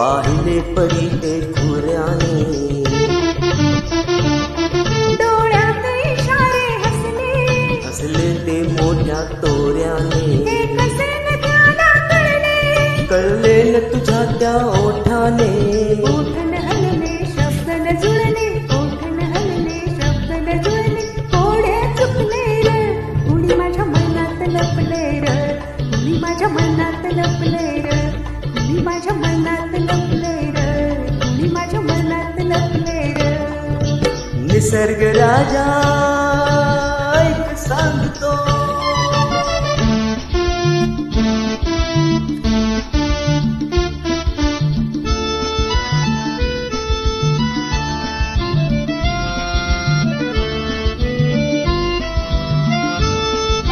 पाहिले परी ते खुऱ्याने, डोळ्यात इशारे हसले, हसले ते मोठ्या तोऱ्याने. ते कसे न त्याला कळले, कळले न तुझ्या त्या ओठाने. ओठन हलले शब्द न जुळले, ओठन हलले शब्द न जुळले. कोडे चुकले र, कुणी माझ्या मनात लपले र, कुणी माझ्या मनात लपले र, कुणी माझ्या मनात लपले र, कुणी माझ्या मनात लपले र. निसर्ग राजा ऐक सांगतो,